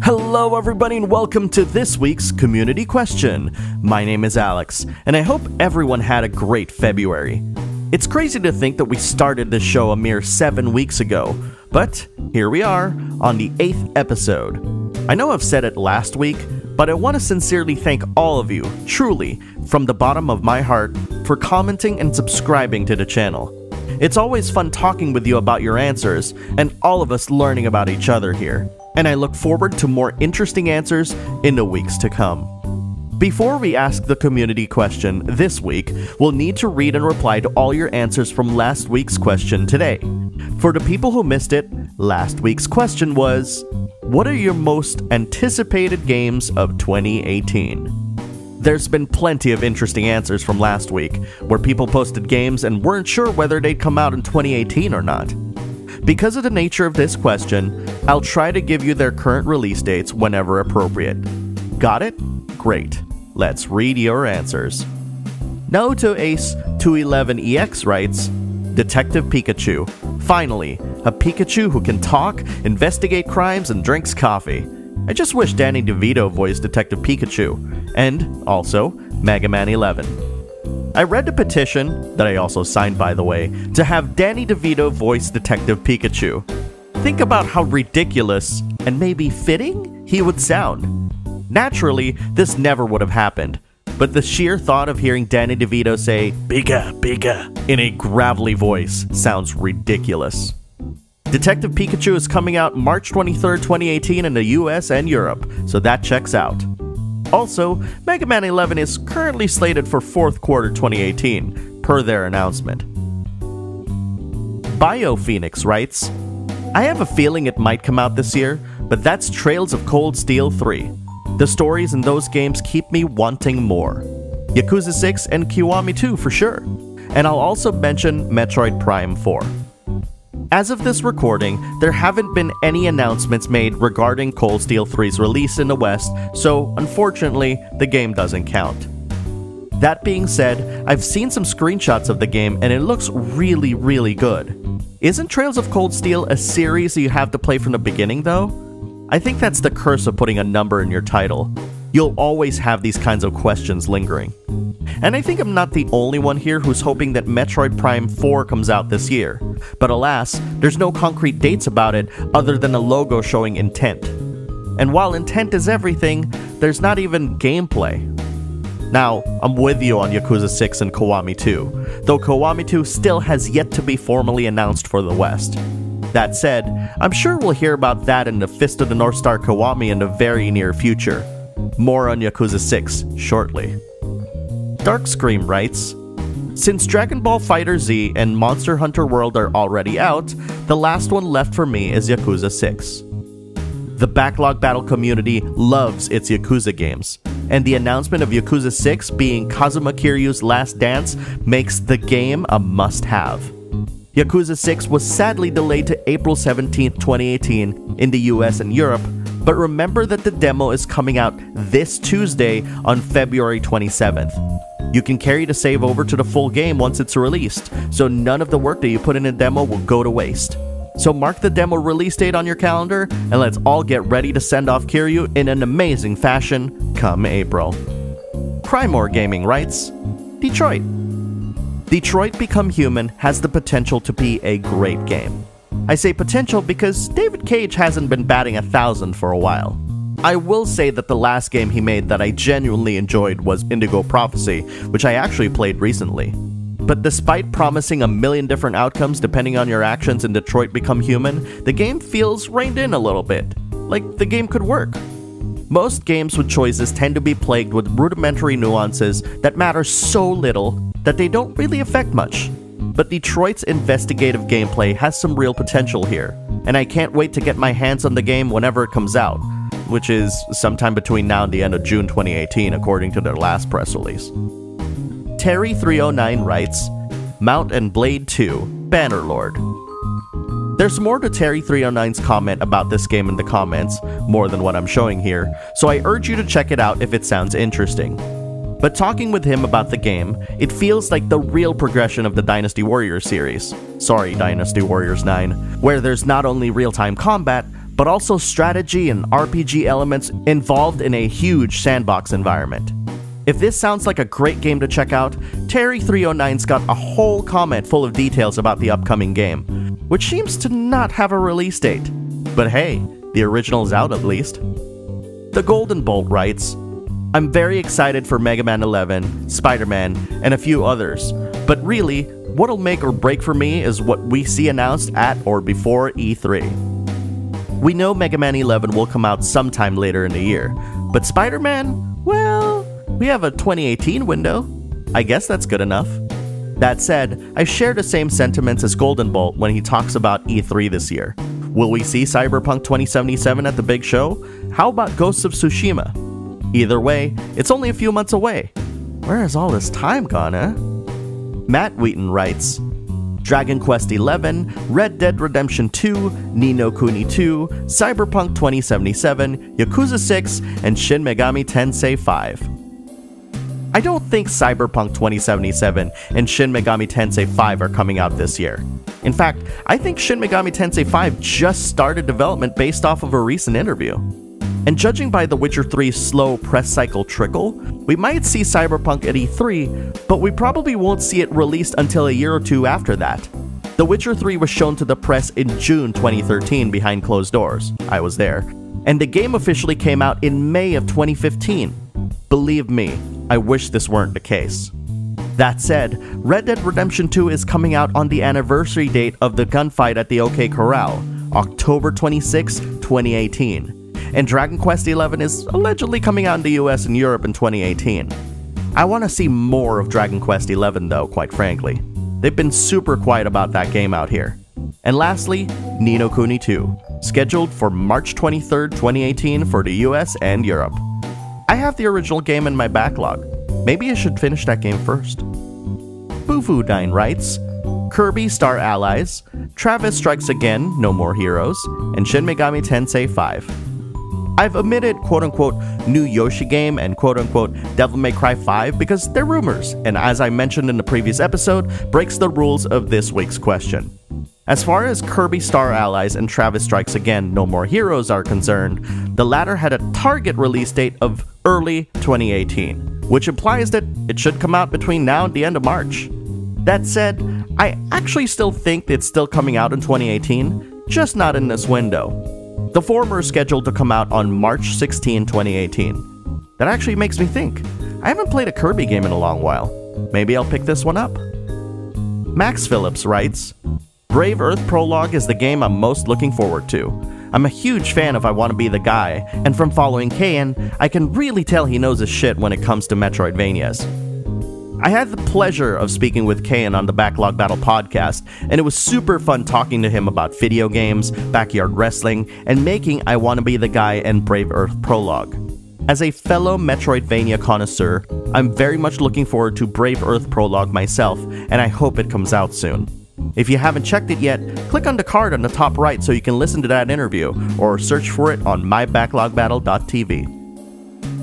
Hello everybody and welcome to this week's community question. My name is Alex, and I hope everyone had a great February. It's crazy to think that we started this show a mere 7 weeks ago, but here we are on the 8th episode. I know I've said it last week, but I want to sincerely thank all of you, truly, from the bottom of my heart, for commenting and subscribing to the channel. It's always fun talking with you about your answers, and all of us learning about each other here. And I look forward to more interesting answers in the weeks to come. Before we ask the community question this week, we'll need to read and reply to all your answers from last week's question today. For the people who missed it, last week's question was, what are your most anticipated games of 2018? There's been plenty of interesting answers from last week, where people posted games and weren't sure whether they'd come out in 2018 or not. Because of the nature of this question, I'll try to give you their current release dates whenever appropriate. Got it? Great. Let's read your answers. Naoto Ace 211EX writes, Detective Pikachu. Finally, a Pikachu who can talk, investigate crimes, and drinks coffee. I just wish Danny DeVito voiced Detective Pikachu. And also, Mega Man 11. I read the petition, that I also signed by the way, to have Danny DeVito voice Detective Pikachu. Think about how ridiculous, and maybe fitting, he would sound. Naturally, this never would have happened, but the sheer thought of hearing Danny DeVito say, Pika, Pika, in a gravelly voice sounds ridiculous. Detective Pikachu is coming out March 23rd, 2018 in the US and Europe, so that checks out. Also, Mega Man 11 is currently slated for 4th quarter 2018, per their announcement. BioPhoenix writes, I have a feeling it might come out this year, but that's Trails of Cold Steel 3. The stories in those games keep me wanting more. Yakuza 6 and Kiwami 2 for sure. And I'll also mention Metroid Prime 4. As of this recording, there haven't been any announcements made regarding Cold Steel 3's release in the West, so unfortunately, the game doesn't count. That being said, I've seen some screenshots of the game and it looks really, really good. Isn't Trails of Cold Steel a series you have to play from the beginning though? I think that's the curse of putting a number in your title. You'll always have these kinds of questions lingering. And I think I'm not the only one here who's hoping that Metroid Prime 4 comes out this year. But alas, there's no concrete dates about it other than a logo showing intent. And while intent is everything, there's not even gameplay. Now, I'm with you on Yakuza 6 and Kiwami 2, though Kiwami 2 still has yet to be formally announced for the West. That said, I'm sure we'll hear about that in the Fist of the North Star Kiwami in the very near future. More on Yakuza 6 shortly. Darkscream writes, Since Dragon Ball FighterZ and Monster Hunter World are already out, the last one left for me is Yakuza 6. The Backlog Battle community loves its Yakuza games, and the announcement of Yakuza 6 being Kazuma Kiryu's last dance makes the game a must-have. Yakuza 6 was sadly delayed to April 17, 2018 in the US and Europe, but remember that the demo is coming out this Tuesday on February 27th. You can carry the save over to the full game once it's released, so none of the work that you put in a demo will go to waste. So mark the demo release date on your calendar, and let's all get ready to send off Kiryu in an amazing fashion come April. Crymore Gaming writes, Detroit. Detroit Become Human has the potential to be a great game. I say potential because David Cage hasn't been batting 1,000 for a while. I will say that the last game he made that I genuinely enjoyed was Indigo Prophecy, which I actually played recently. But despite promising a million different outcomes depending on your actions in Detroit Become Human, the game feels reined in a little bit. Like the game could work. Most games with choices tend to be plagued with rudimentary nuances that matter so little that they don't really affect much. But Detroit's investigative gameplay has some real potential here, and I can't wait to get my hands on the game whenever it comes out, which is sometime between now and the end of June 2018 according to their last press release. Terry309 writes, Mount and Blade 2, Bannerlord. There's more to Terry309's comment about this game in the comments, more than what I'm showing here, so I urge you to check it out if it sounds interesting. But talking with him about the game, it feels like the real progression of the Dynasty Warriors series. Sorry, Dynasty Warriors 9, where there's not only real-time combat, but also strategy and RPG elements involved in a huge sandbox environment. If this sounds like a great game to check out, Terry309's got a whole comment full of details about the upcoming game, which seems to not have a release date. But hey, the original's out at least. The Golden Bolt writes, I'm very excited for Mega Man 11, Spider-Man, and a few others, but really, what'll make or break for me is what we see announced at or before E3. We know Mega Man 11 will come out sometime later in the year, but Spider-Man, well, we have a 2018 window. I guess that's good enough. That said, I share the same sentiments as Golden Bolt when he talks about E3 this year. Will we see Cyberpunk 2077 at the big show? How about Ghosts of Tsushima? Either way, it's only a few months away. Where has all this time gone, eh? Matt Wheaton writes, Dragon Quest XI, Red Dead Redemption 2, Ni no Kuni 2, Cyberpunk 2077, Yakuza 6, and Shin Megami Tensei 5. I don't think Cyberpunk 2077 and Shin Megami Tensei 5 are coming out this year. In fact, I think Shin Megami Tensei 5 just started development based off of a recent interview. And judging by The Witcher 3's slow press cycle trickle, we might see Cyberpunk at E3, but we probably won't see it released until a year or two after that. The Witcher 3 was shown to the press in June 2013 behind closed doors. I was there. And the game officially came out in May of 2015. Believe me, I wish this weren't the case. That said, Red Dead Redemption 2 is coming out on the anniversary date of the gunfight at the OK Corral, October 26, 2018. And Dragon Quest XI is allegedly coming out in the US and Europe in 2018. I want to see more of Dragon Quest XI though, quite frankly. They've been super quiet about that game out here. And lastly, Ni no Kuni 2, scheduled for March 23, 2018 for the US and Europe. I have the original game in my backlog. Maybe I should finish that game first. Boofudine writes, Kirby Star Allies, Travis Strikes Again, No More Heroes, and Shin Megami Tensei 5. I've omitted quote-unquote new Yoshi game and quote-unquote Devil May Cry 5 because they're rumors, and as I mentioned in the previous episode, breaks the rules of this week's question. As far as Kirby Star Allies and Travis Strikes Again No More Heroes are concerned, the latter had a target release date of early 2018, which implies that it should come out between now and the end of March. That said, I actually still think it's still coming out in 2018, just not in this window. The former is scheduled to come out on March 16, 2018. That actually makes me think. I haven't played a Kirby game in a long while. Maybe I'll pick this one up. Max Phillips writes, Brave Earth Prologue is the game I'm most looking forward to. I'm a huge fan of I Wanna Be the Guy, and from following Kayan, I can really tell he knows his shit when it comes to Metroidvanias. I had the pleasure of speaking with Kayan on the Backlog Battle podcast, and it was super fun talking to him about video games, backyard wrestling, and making I Wanna Be the Guy and Brave Earth Prologue. As a fellow Metroidvania connoisseur, I'm very much looking forward to Brave Earth Prologue myself, and I hope it comes out soon. If you haven't checked it yet, click on the card on the top right so you can listen to that interview, or search for it on mybacklogbattle.tv.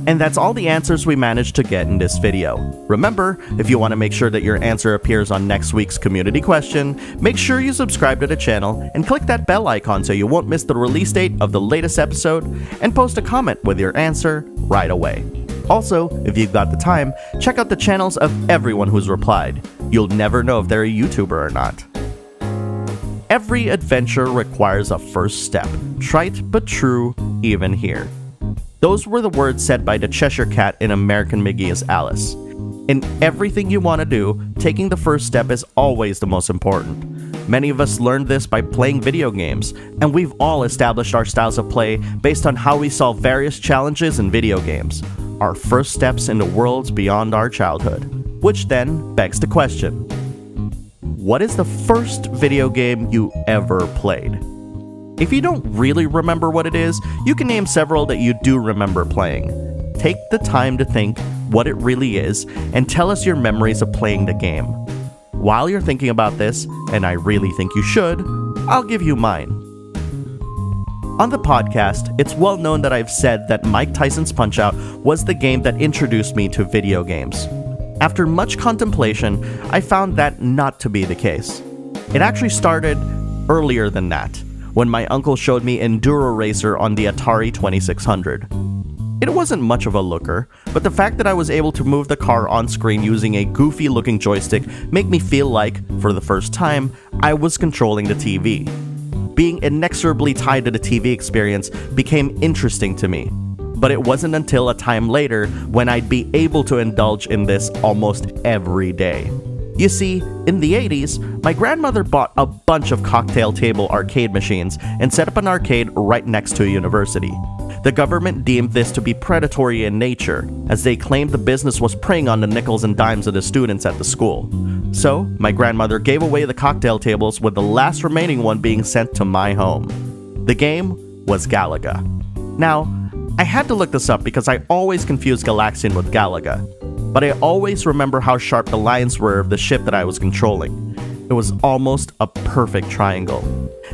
And that's all the answers we managed to get in this video. Remember, if you want to make sure that your answer appears on next week's community question, make sure you subscribe to the channel and click that bell icon so you won't miss the release date of the latest episode, and post a comment with your answer right away. Also, if you've got the time, check out the channels of everyone who's replied. You'll never know if they're a YouTuber or not. Every adventure requires a first step. Trite but true, even here. Those were the words said by the Cheshire Cat in American McGee as Alice. In everything you want to do, taking the first step is always the most important. Many of us learned this by playing video games, and we've all established our styles of play based on how we solve various challenges in video games. Our first steps into worlds beyond our childhood. Which then begs the question, what is the first video game you ever played? If you don't really remember what it is, you can name several that you do remember playing. Take the time to think what it really is, and tell us your memories of playing the game. While you're thinking about this, and I really think you should, I'll give you mine. On the podcast, it's well known that I've said that Mike Tyson's Punch-Out was the game that introduced me to video games. After much contemplation, I found that not to be the case. It actually started earlier than that, when my uncle showed me Enduro Racer on the Atari 2600. It wasn't much of a looker, but the fact that I was able to move the car on screen using a goofy looking joystick made me feel like, for the first time, I was controlling the TV. Being inexorably tied to the TV experience became interesting to me, but it wasn't until a time later when I'd be able to indulge in this almost every day. You see, in the 80s, my grandmother bought a bunch of cocktail table arcade machines and set up an arcade right next to a university. The government deemed this to be predatory in nature, as they claimed the business was preying on the nickels and dimes of the students at the school. So, my grandmother gave away the cocktail tables, with the last remaining one being sent to my home. The game was Galaga. Now, I had to look this up because I always confuse Galaxian with Galaga, but I always remember how sharp the lines were of the ship that I was controlling. It was almost a perfect triangle,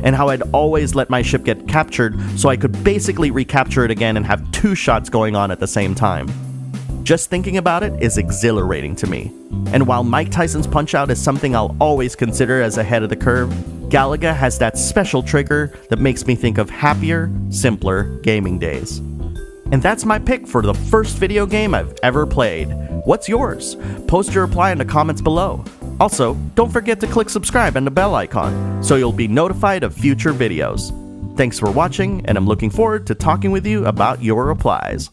and how I'd always let my ship get captured so I could basically recapture it again and have two shots going on at the same time. Just thinking about it is exhilarating to me, and while Mike Tyson's Punch-Out is something I'll always consider as ahead of the curve, Galaga has that special trigger that makes me think of happier, simpler gaming days. And that's my pick for the first video game I've ever played. What's yours? Post your reply in the comments below. Also, don't forget to click subscribe and the bell icon so you'll be notified of future videos. Thanks for watching, and I'm looking forward to talking with you about your replies.